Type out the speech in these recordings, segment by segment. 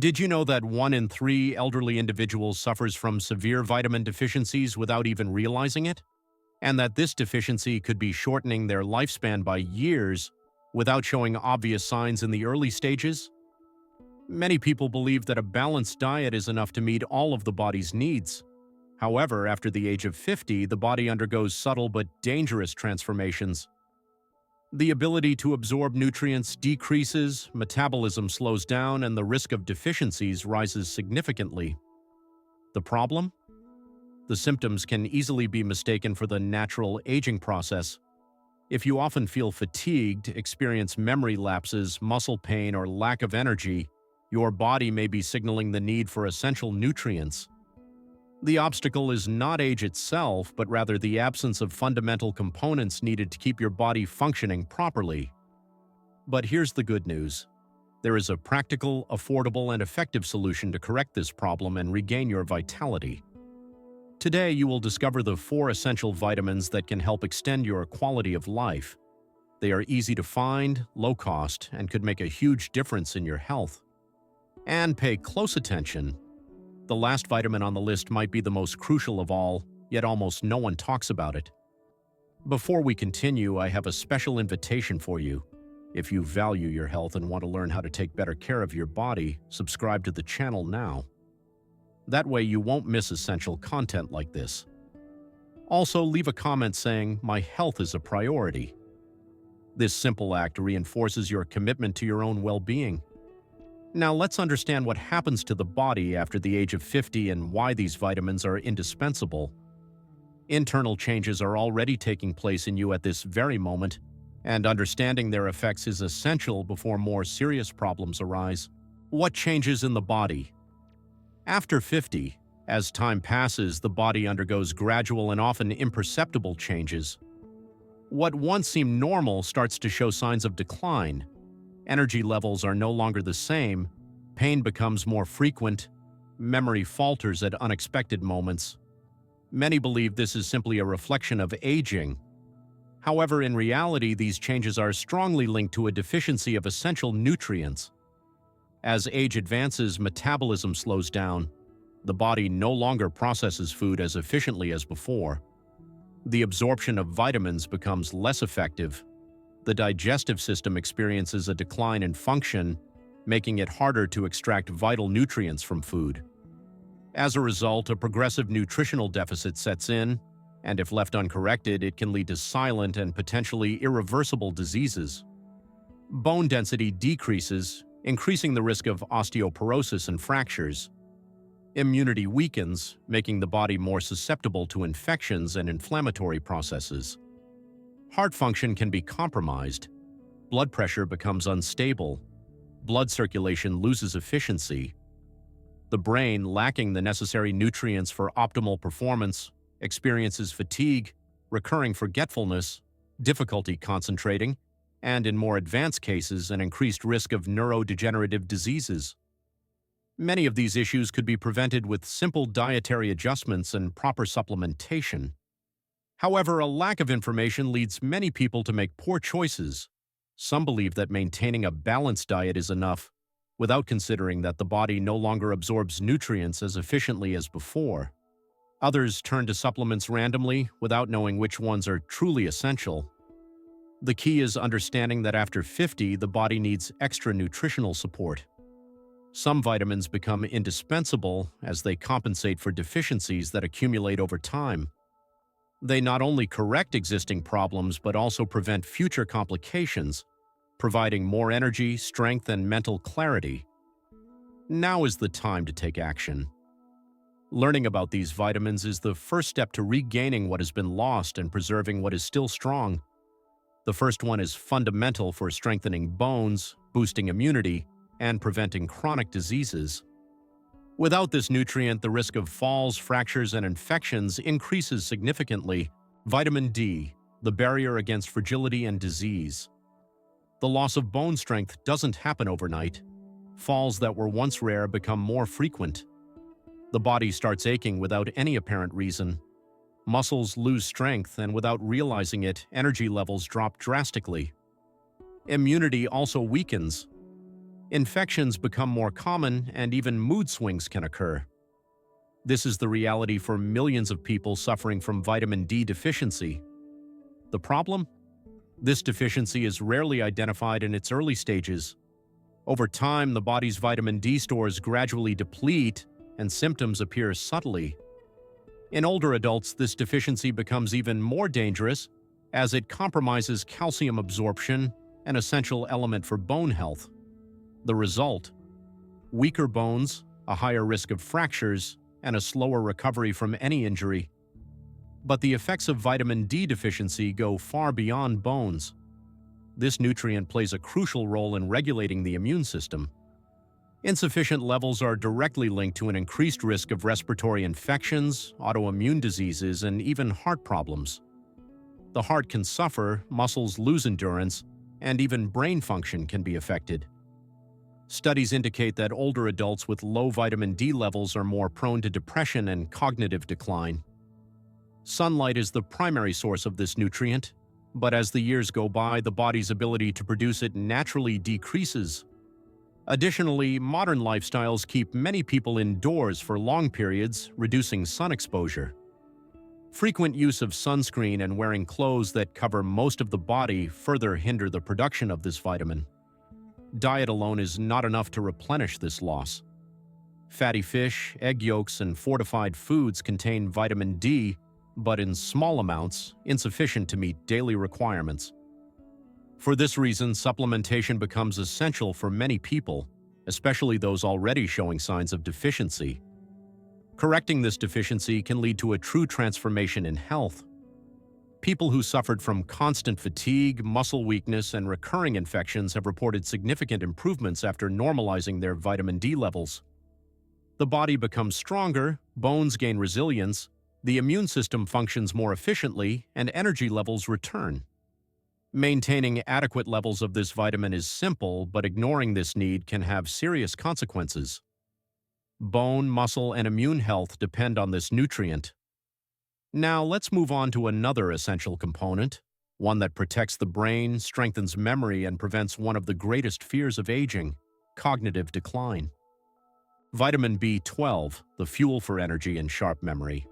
Did you know that 1 in 3 elderly individuals suffers from severe vitamin deficiencies without even realizing it? And that this deficiency could be shortening their lifespan by years without showing obvious signs in the early stages? Many people believe that a balanced diet is enough to meet all of the body's needs. However, after the age of 50, the body undergoes subtle but dangerous transformations. The ability to absorb nutrients decreases, metabolism slows down, and the risk of deficiencies rises significantly. The problem? The symptoms can easily be mistaken for the natural aging process. If you often feel fatigued, experience memory lapses, muscle pain, or lack of energy, your body may be signaling the need for essential nutrients. The obstacle is not age itself, but rather the absence of fundamental components needed to keep your body functioning properly. But here's the good news. There is a practical, affordable, and effective solution to correct this problem and regain your vitality. Today, you will discover the 4 essential vitamins that can help extend your quality of life. They are easy to find, low cost, and could make a huge difference in your health. And pay close attention. The last vitamin on the list might be the most crucial of all, yet almost no one talks about it. Before we continue, I have a special invitation for you. If you value your health and want to learn how to take better care of your body, subscribe to the channel now. That way you won't miss essential content like this. Also, leave a comment saying, "My health is a priority." This simple act reinforces your commitment to your own well-being. Now let's understand what happens to the body after the age of 50 and why these vitamins are indispensable. Internal changes are already taking place in you at this very moment, and understanding their effects is essential before more serious problems arise. What changes in the body? After 50, as time passes, the body undergoes gradual and often imperceptible changes. What once seemed normal starts to show signs of decline. Energy levels are no longer the same, pain becomes more frequent, memory falters at unexpected moments. Many believe this is simply a reflection of aging. However, in reality, these changes are strongly linked to a deficiency of essential nutrients. As age advances, metabolism slows down. The body no longer processes food as efficiently as before. The absorption of vitamins becomes less effective. The digestive system experiences a decline in function, making it harder to extract vital nutrients from food. As a result, a progressive nutritional deficit sets in, and if left uncorrected, it can lead to silent and potentially irreversible diseases. Bone density decreases, increasing the risk of osteoporosis and fractures. Immunity weakens, making the body more susceptible to infections and inflammatory processes. Heart function can be compromised. Blood pressure becomes unstable. Blood circulation loses efficiency. The brain, lacking the necessary nutrients for optimal performance, experiences fatigue, recurring forgetfulness, difficulty concentrating, and in more advanced cases, an increased risk of neurodegenerative diseases. Many of these issues could be prevented with simple dietary adjustments and proper supplementation. However, a lack of information leads many people to make poor choices. Some believe that maintaining a balanced diet is enough, without considering that the body no longer absorbs nutrients as efficiently as before. Others turn to supplements randomly, without knowing which ones are truly essential. The key is understanding that after 50, the body needs extra nutritional support. Some vitamins become indispensable as they compensate for deficiencies that accumulate over time. They not only correct existing problems but also prevent future complications, providing more energy, strength, and mental clarity. Now is the time to take action. Learning about these vitamins is the first step to regaining what has been lost and preserving what is still strong. The first one is fundamental for strengthening bones, boosting immunity, and preventing chronic diseases. Without this nutrient, the risk of falls, fractures, and infections increases significantly. Vitamin D, the barrier against fragility and disease. The loss of bone strength doesn't happen overnight. Falls that were once rare become more frequent. The body starts aching without any apparent reason. Muscles lose strength, and without realizing it, energy levels drop drastically. Immunity also weakens. Infections become more common and even mood swings can occur. This is the reality for millions of people suffering from vitamin D deficiency. The problem? This deficiency is rarely identified in its early stages. Over time, the body's vitamin D stores gradually deplete and symptoms appear subtly. In older adults, this deficiency becomes even more dangerous as it compromises calcium absorption, an essential element for bone health. The result? Weaker bones, a higher risk of fractures, and a slower recovery from any injury. But the effects of vitamin D deficiency go far beyond bones. This nutrient plays a crucial role in regulating the immune system. Insufficient levels are directly linked to an increased risk of respiratory infections, autoimmune diseases, and even heart problems. The heart can suffer, muscles lose endurance, and even brain function can be affected. Studies indicate that older adults with low vitamin D levels are more prone to depression and cognitive decline. Sunlight is the primary source of this nutrient, but as the years go by, the body's ability to produce it naturally decreases. Additionally, modern lifestyles keep many people indoors for long periods, reducing sun exposure. Frequent use of sunscreen and wearing clothes that cover most of the body further hinder the production of this vitamin. Diet alone is not enough to replenish this loss. Fatty fish, egg yolks, and fortified foods contain vitamin D, but in small amounts, insufficient to meet daily requirements. For this reason, supplementation becomes essential for many people, especially those already showing signs of deficiency. Correcting this deficiency can lead to a true transformation in health. People who suffered from constant fatigue, muscle weakness, and recurring infections have reported significant improvements after normalizing their vitamin D levels. The body becomes stronger, bones gain resilience, the immune system functions more efficiently, and energy levels return. Maintaining adequate levels of this vitamin is simple, but ignoring this need can have serious consequences. Bone, muscle, and immune health depend on this nutrient. Now, let's move on to another essential component, one that protects the brain, strengthens memory, and prevents one of the greatest fears of aging, cognitive decline. Vitamin B12, the fuel for energy and sharp memory.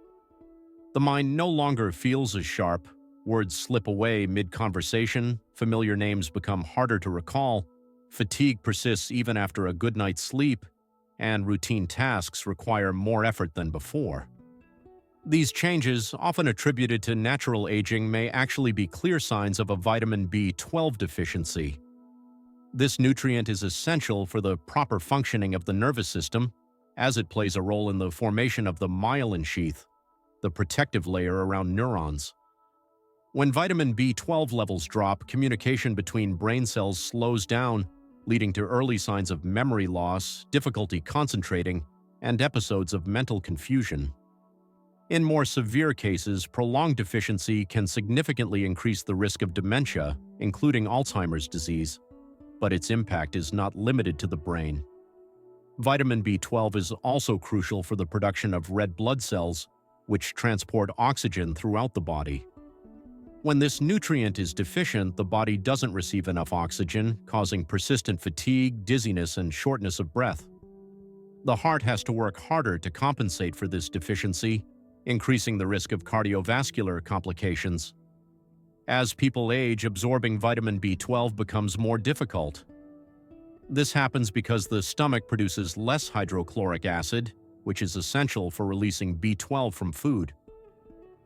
The mind no longer feels as sharp, words slip away mid-conversation, familiar names become harder to recall, fatigue persists even after a good night's sleep, and routine tasks require more effort than before. These changes, often attributed to natural aging, may actually be clear signs of a vitamin B12 deficiency. This nutrient is essential for the proper functioning of the nervous system, as it plays a role in the formation of the myelin sheath, the protective layer around neurons. When vitamin B12 levels drop, communication between brain cells slows down, leading to early signs of memory loss, difficulty concentrating, and episodes of mental confusion. In more severe cases, prolonged deficiency can significantly increase the risk of dementia, including Alzheimer's disease, but its impact is not limited to the brain. Vitamin B12 is also crucial for the production of red blood cells, which transport oxygen throughout the body. When this nutrient is deficient, the body doesn't receive enough oxygen, causing persistent fatigue, dizziness, and shortness of breath. The heart has to work harder to compensate for this deficiency, increasing the risk of cardiovascular complications. As people age, absorbing vitamin B12 becomes more difficult. This happens because the stomach produces less hydrochloric acid, which is essential for releasing B12 from food.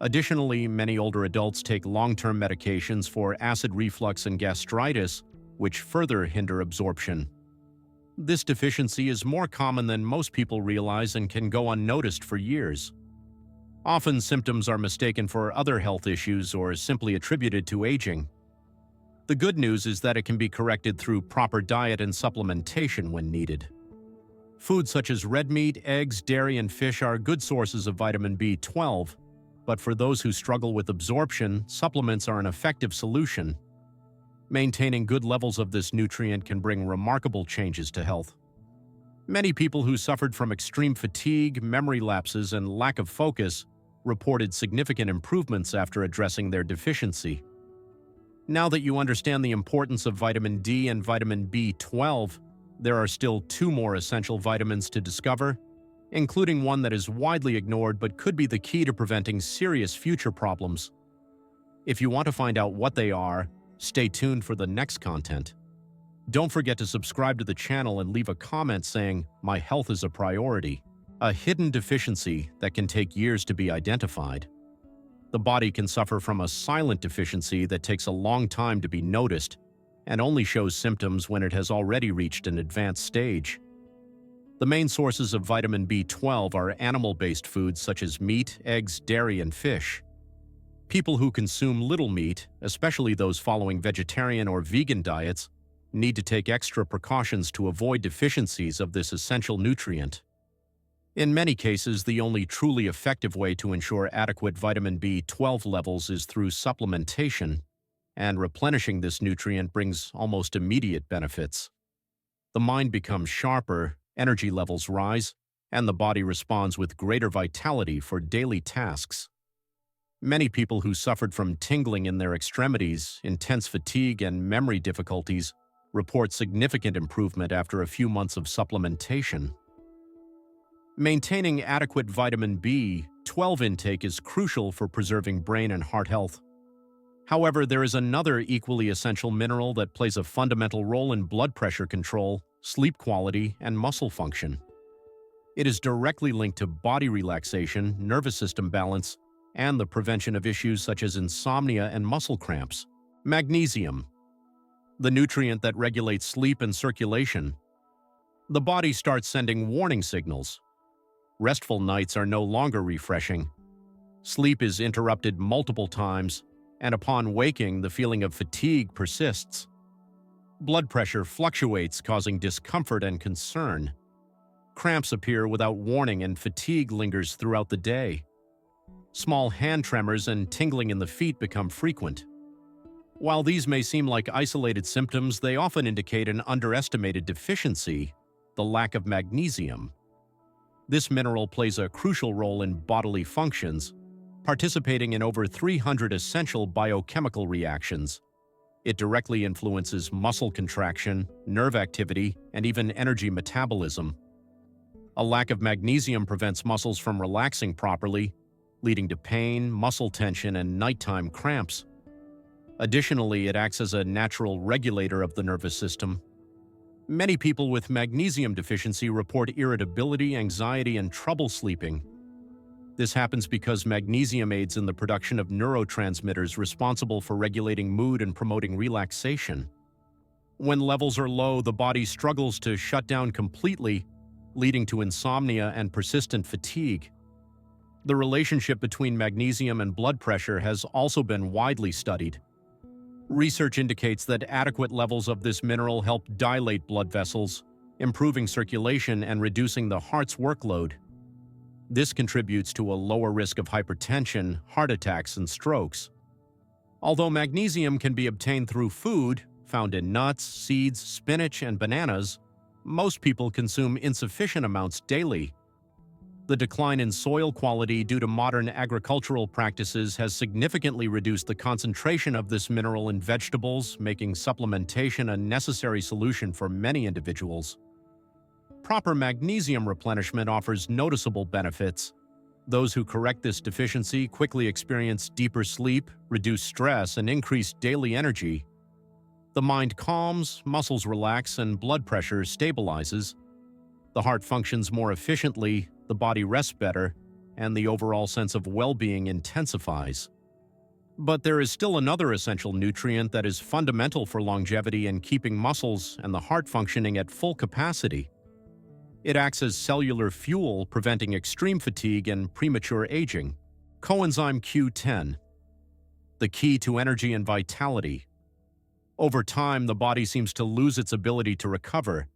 Additionally, many older adults take long-term medications for acid reflux and gastritis, which further hinder absorption. This deficiency is more common than most people realize and can go unnoticed for years. Often, symptoms are mistaken for other health issues or simply attributed to aging. The good news is that it can be corrected through proper diet and supplementation when needed. Foods such as red meat, eggs, dairy, and fish are good sources of vitamin B12, but for those who struggle with absorption, supplements are an effective solution. Maintaining good levels of this nutrient can bring remarkable changes to health. Many people who suffered from extreme fatigue, memory lapses, and lack of focus reported significant improvements after addressing their deficiency. Now that you understand the importance of vitamin D and vitamin B12, There are still two more essential vitamins to discover, including one that is widely ignored but could be the key to preventing serious future problems. If you want to find out what they are, stay tuned for the next content. Don't forget to subscribe to the channel and leave a comment saying, "My health is a priority," a hidden deficiency that can take years to be identified. The body can suffer from a silent deficiency that takes a long time to be noticed and only shows symptoms when it has already reached an advanced stage. The main sources of vitamin B12 are animal-based foods such as meat, eggs, dairy, and fish. People who consume little meat, especially those following vegetarian or vegan diets, need to take extra precautions to avoid deficiencies of this essential nutrient. In many cases, the only truly effective way to ensure adequate vitamin B12 levels is through supplementation, and replenishing this nutrient brings almost immediate benefits. The mind becomes sharper, energy levels rise, and the body responds with greater vitality for daily tasks. Many people who suffered from tingling in their extremities, intense fatigue, and memory difficulties report significant improvement after a few months of supplementation. Maintaining adequate vitamin B12 intake is crucial for preserving brain and heart health. However, there is another equally essential mineral that plays a fundamental role in blood pressure control, sleep quality, and muscle function. It is directly linked to body relaxation, nervous system balance, and the prevention of issues such as insomnia and muscle cramps. Magnesium, the nutrient that regulates sleep and circulation. The body starts sending warning signals. Restful nights are no longer refreshing. Sleep is interrupted multiple times, and upon waking, the feeling of fatigue persists. Blood pressure fluctuates, causing discomfort and concern. Cramps appear without warning, and fatigue lingers throughout the day. Small hand tremors and tingling in the feet become frequent. While these may seem like isolated symptoms, they often indicate an underestimated deficiency, the lack of magnesium. This mineral plays a crucial role in bodily functions, participating in over 300 essential biochemical reactions. It directly influences muscle contraction, nerve activity, and even energy metabolism. A lack of magnesium prevents muscles from relaxing properly, leading to pain, muscle tension, and nighttime cramps. Additionally, it acts as a natural regulator of the nervous system. Many people with magnesium deficiency report irritability, anxiety, and trouble sleeping. This happens because magnesium aids in the production of neurotransmitters responsible for regulating mood and promoting relaxation. When levels are low, the body struggles to shut down completely, leading to insomnia and persistent fatigue. The relationship between magnesium and blood pressure has also been widely studied. Research indicates that adequate levels of this mineral help dilate blood vessels, improving circulation and reducing the heart's workload. This contributes to a lower risk of hypertension, heart attacks, and strokes. Although magnesium can be obtained through food, found in nuts, seeds, spinach, and bananas, most people consume insufficient amounts daily. The decline in soil quality due to modern agricultural practices has significantly reduced the concentration of this mineral in vegetables, making supplementation a necessary solution for many individuals. Proper magnesium replenishment offers noticeable benefits. Those who correct this deficiency quickly experience deeper sleep, reduced stress, and increased daily energy. The mind calms, muscles relax, and blood pressure stabilizes. The heart functions more efficiently, the body rests better, and the overall sense of well-being intensifies. But there is still another essential nutrient that is fundamental for longevity and keeping muscles and the heart functioning at full capacity. It acts as cellular fuel, preventing extreme fatigue and premature aging. Coenzyme Q10, the key to energy and vitality. Over time, the body seems to lose its ability to recover.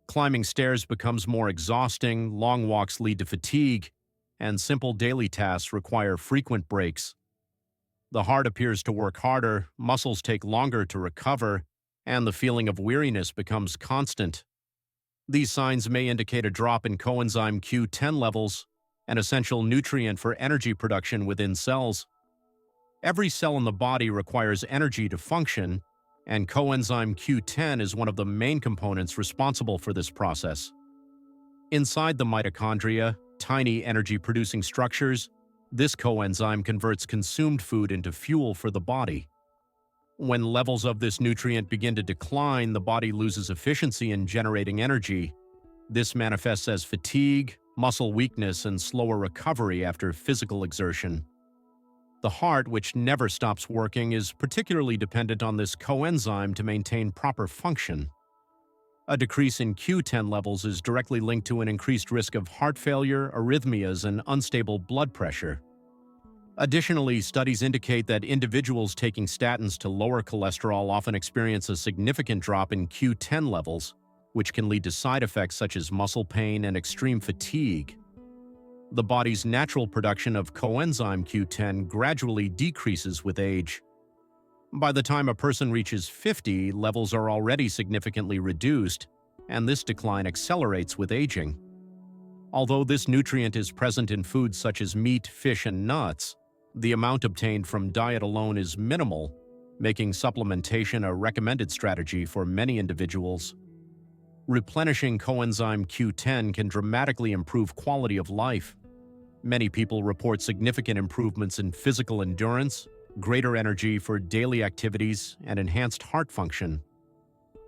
Climbing stairs becomes more exhausting, long walks lead to fatigue, and simple daily tasks require frequent breaks. The heart appears to work harder, muscles take longer to recover, and the feeling of weariness becomes constant. These signs may indicate a drop in coenzyme Q10 levels, an essential nutrient for energy production within cells. Every cell in the body requires energy to function, and coenzyme Q10 is one of the main components responsible for this process. Inside the mitochondria, tiny energy-producing structures, this coenzyme converts consumed food into fuel for the body. When levels of this nutrient begin to decline, the body loses efficiency in generating energy. This manifests as fatigue, muscle weakness, and slower recovery after physical exertion. The heart, which never stops working, is particularly dependent on this coenzyme to maintain proper function. A decrease in Q10 levels is directly linked to an increased risk of heart failure, arrhythmias, and unstable blood pressure. Additionally, studies indicate that individuals taking statins to lower cholesterol often experience a significant drop in Q10 levels, which can lead to side effects such as muscle pain and extreme fatigue. The body's natural production of coenzyme Q10 gradually decreases with age. By the time a person reaches 50, levels are already significantly reduced, and this decline accelerates with aging. Although this nutrient is present in foods such as meat, fish, and nuts, the amount obtained from diet alone is minimal, making supplementation a recommended strategy for many individuals. Replenishing coenzyme Q10 can dramatically improve quality of life. Many people report significant improvements in physical endurance, greater energy for daily activities, and enhanced heart function.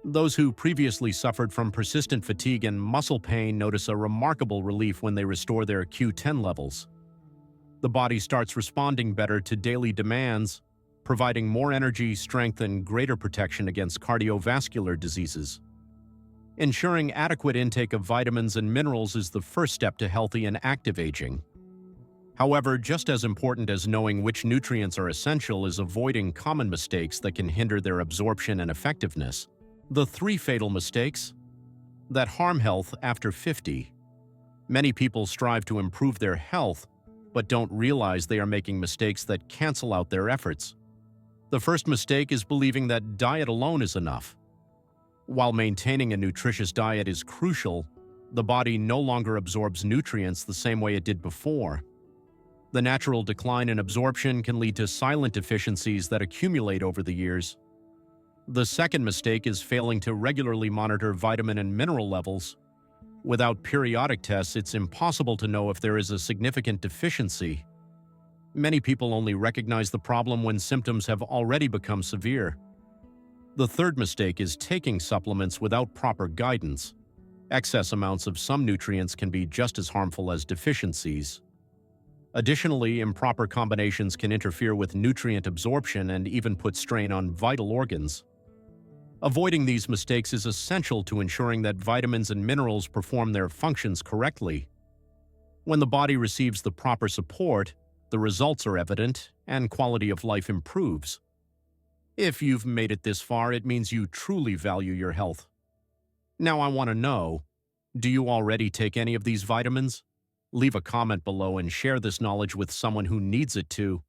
Those who previously suffered from persistent fatigue and muscle pain notice a remarkable relief when they restore their Q10 levels. The body starts responding better to daily demands, providing more energy, strength, and greater protection against cardiovascular diseases. Ensuring adequate intake of vitamins and minerals is the first step to healthy and active aging. However, just as important as knowing which nutrients are essential is avoiding common mistakes that can hinder their absorption and effectiveness. The 3 fatal mistakes that harm health after 50. Many people strive to improve their health, but don't realize they are making mistakes that cancel out their efforts. The first mistake is believing that diet alone is enough. While maintaining a nutritious diet is crucial, the body no longer absorbs nutrients the same way it did before. The natural decline in absorption can lead to silent deficiencies that accumulate over the years. The second mistake is failing to regularly monitor vitamin and mineral levels. Without periodic tests, it's impossible to know if there is a significant deficiency. Many people only recognize the problem when symptoms have already become severe. The third mistake is taking supplements without proper guidance. Excess amounts of some nutrients can be just as harmful as deficiencies. Additionally, improper combinations can interfere with nutrient absorption and even put strain on vital organs. Avoiding these mistakes is essential to ensuring that vitamins and minerals perform their functions correctly. When the body receives the proper support, the results are evident and quality of life improves. If you've made it this far, it means you truly value your health. Now I want to know, do you already take any of these vitamins? Leave a comment below and share this knowledge with someone who needs it too.